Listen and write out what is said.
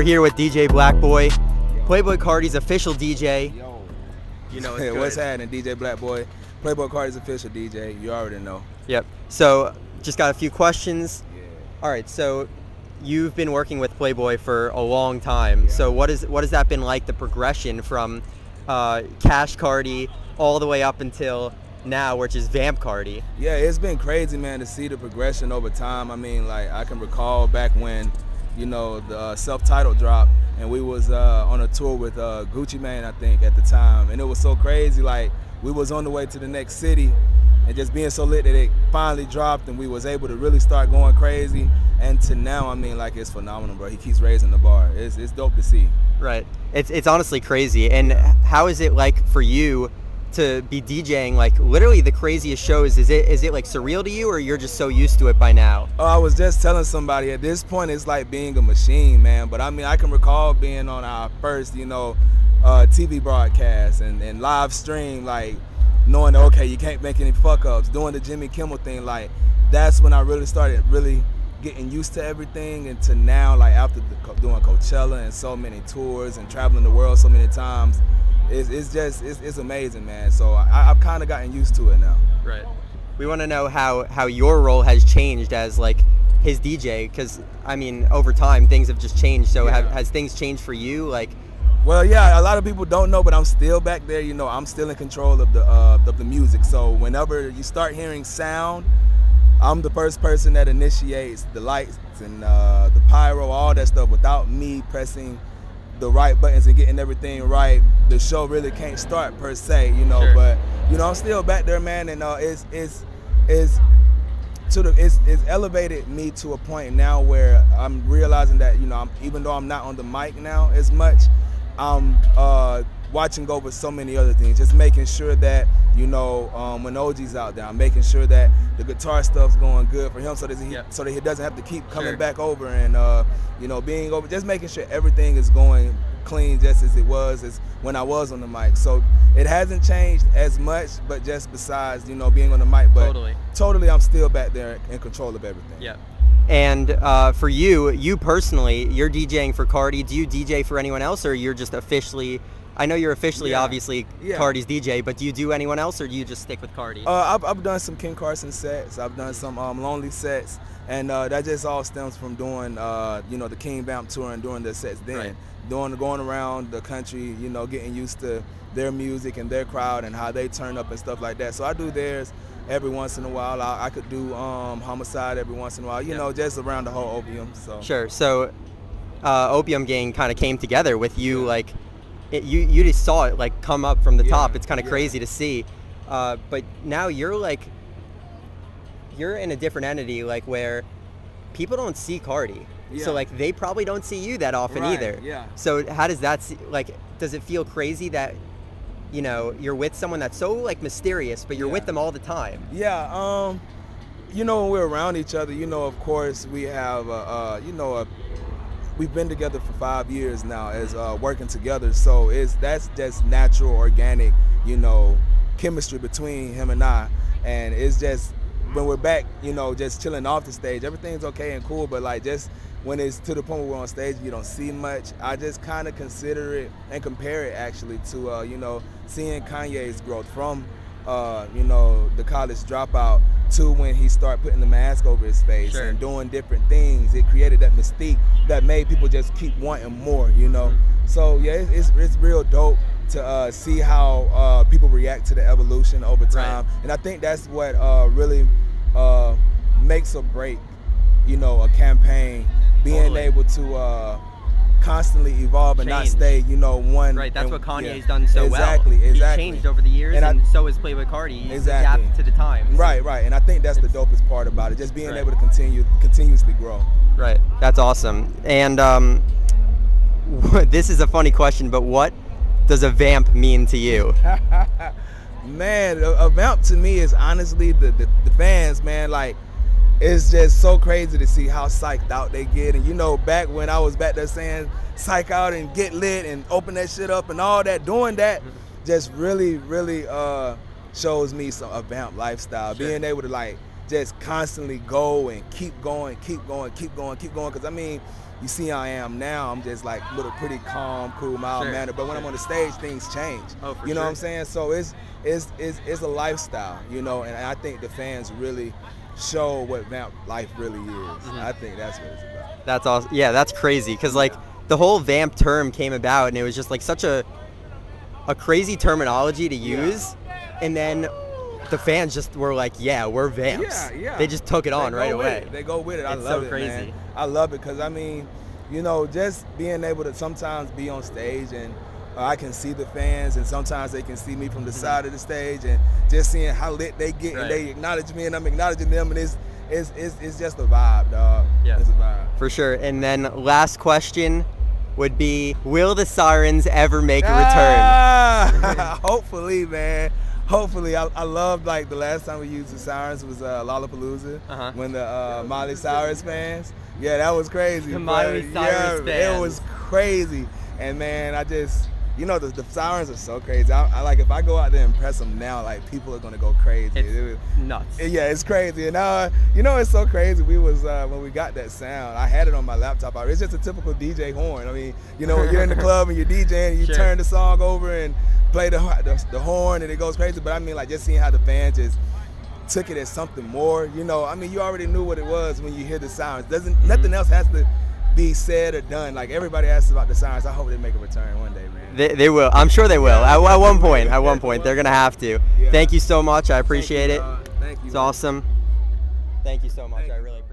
here with DJ Blak Boy, Playboy Carti's official DJ. Yo. You know it's good. What's happening, DJ Blak Boy? Playboy Carti's official DJ. You already know. Yep. So, just got a few questions. Yeah. All right. So, you've been working with Playboy for a long time. Yeah. So, what has that been like? The progression from Cash Carti all the way up until now, which is Vamp Carti. Yeah, it's been crazy, man, to see the progression over time. I mean, like, I can recall back when, you know, the self-titled dropped, and we was on a tour with Gucci Mane, I think, at the time, and it was so crazy. Like, we was on the way to the next city, and just being so lit that it finally dropped, and we was able to really start going crazy. And to now, I mean, like, it's phenomenal, bro. He keeps raising the bar. It's dope to see. Right. It's honestly crazy. And how is it like for you to be DJing like literally the craziest shows? Is it like surreal to you, or you're just so used to it by now? Oh, I was just telling somebody, at this point it's like being a machine, man. But I mean, I can recall being on our first, you know, TV broadcast and live stream, like knowing that, okay, you can't make any fuck ups, doing the Jimmy Kimmel thing. Like, that's when I really started getting used to everything. And to now, like, after doing Coachella and so many tours and traveling the world so many times, it's amazing, man. So I've kind of gotten used to it now. Right. We want to know how your role has changed as like his DJ, because I mean, over time things have just changed. So Yeah. has things changed for you? Like, well, yeah, a lot of people don't know, but I'm still back there. You know, I'm still in control of the music. So whenever you start hearing sound, I'm the first person that initiates the lights and the pyro, all that stuff. Without me pressing the right buttons and getting everything right, the show really can't start per se, you know. Sure. But you know, I'm still back there, man, and it's elevated me to a point now where I'm realizing that, you know, even though I'm not on the mic now as much, I'm watching over so many other things, just making sure that, you know, when OG's out there, I'm making sure that the guitar stuff's going good for him, so that he doesn't have to keep coming back over and you know, being over, just making sure everything is going clean, just as it was as when I was on the mic. So it hasn't changed as much, but just besides, you know, being on the mic, but totally I'm still back there in control of everything. yeah. And for you personally, you're DJing for Carti. Do you DJ for anyone else, or you're just officially? I know you're officially, obviously, Carti's DJ, but do you do anyone else, or do you just stick with Carti? I've done some King Carson sets. I've done some Lonely sets, and that just all stems from doing, you know, the King Vamp tour and doing the sets then. Going around the country, you know, getting used to their music and their crowd and how they turn up and stuff like that. So I do theirs every once in a while. I could do Homicide every once in a while, you know, just around the whole Opium. So Sure. So Opium Game kind of came together with you, like you just saw it like come up from the top. It's kind of crazy to see, but now you're in a different entity, like where people don't see Carti. So like they probably don't see you that often either. Yeah. So how does that does it feel crazy that, you know, you're with someone that's so like mysterious, but you're with them all the time? Yeah. You know, when we're around each other, you know, of course we have you know, we've been together for 5 years now as working together. So that's just natural, organic, you know, chemistry between him and I. And it's just when we're back, you know, just chilling off the stage, everything's okay and cool, but like just when it's to the point where we're on stage, you don't see much. I just kind of consider it and compare it actually to, you know, seeing Kanye's growth from, you know, the college dropout to when he started putting the mask over his face and doing different things. It created that mystique that made people just keep wanting more, you know. So yeah, it's real dope to see how people react to the evolution over time. And I think that's what really makes or break, you know, a campaign, being able to constantly evolve and not stay, you know, one. Right, that's what Kanye's done so well. Exactly. He's changed over the years, and so has Playboy Carti. He's adapted to the times. Right, and I think that's the dopest part about it, just being able to continuously grow. Right. That's awesome. And this is a funny question, but what does a vamp mean to you? Man, a vamp to me is honestly the fans, man. Like, it's just so crazy to see how psyched out they get. And you know, back when I was back there saying psych out and get lit and open that shit up and all that, doing that just really shows me a vamp lifestyle. Being able to like just constantly go and keep going. Because I mean, you see how I am now. I'm just like little pretty calm, cool, mild manner. But when I'm on the stage, things change. Oh, for you know sure. what I'm saying? So it's a lifestyle, you know, and I think the fans really show what Vamp Life really is. I think that's what it's about. That's awesome. Yeah, that's crazy because like the whole Vamp term came about and it was just like such a crazy terminology to use, and then the fans just were like, yeah, we're Vamps. Yeah. They just took it on right away. They go with it. I It's love so it, crazy. man. I love it because, I mean, you know, just being able to sometimes be on stage and I can see the fans, and sometimes they can see me from the side of the stage, and just seeing how lit they get and they acknowledge me and I'm acknowledging them, and it's just a vibe, dog. Yeah. It's a vibe. For sure. And then last question would be, will the Sirens ever make a return? Hopefully, man. Hopefully. I loved, like, the last time we used the Sirens was Lollapalooza, when the Miley Cyrus fans. Yeah, that was crazy. The Miley Cyrus fans. It was crazy. And, man, I just, you know, the Sirens are so crazy. I like, if I go out there and press them now, like, people are going to go crazy. It's nuts. Yeah, it's crazy. And, you know, it's so crazy. We was, when we got that sound, I had it on my laptop. It's just a typical DJ horn. I mean, you know, when you're in the club and you're DJing, and you turn the song over and play the horn and it goes crazy. But I mean, like, just seeing how the fans just took it as something more, you know. I mean, you already knew what it was when you hear the Sirens. Nothing else has to be said or done. Like, everybody asks about the Sirens. I hope they make a return one day, man. They will. I'm sure they will. At one point, they're gonna have to. Thank you so much. I appreciate it. Thank you. It's awesome. Thank you so much. I really appreciate it.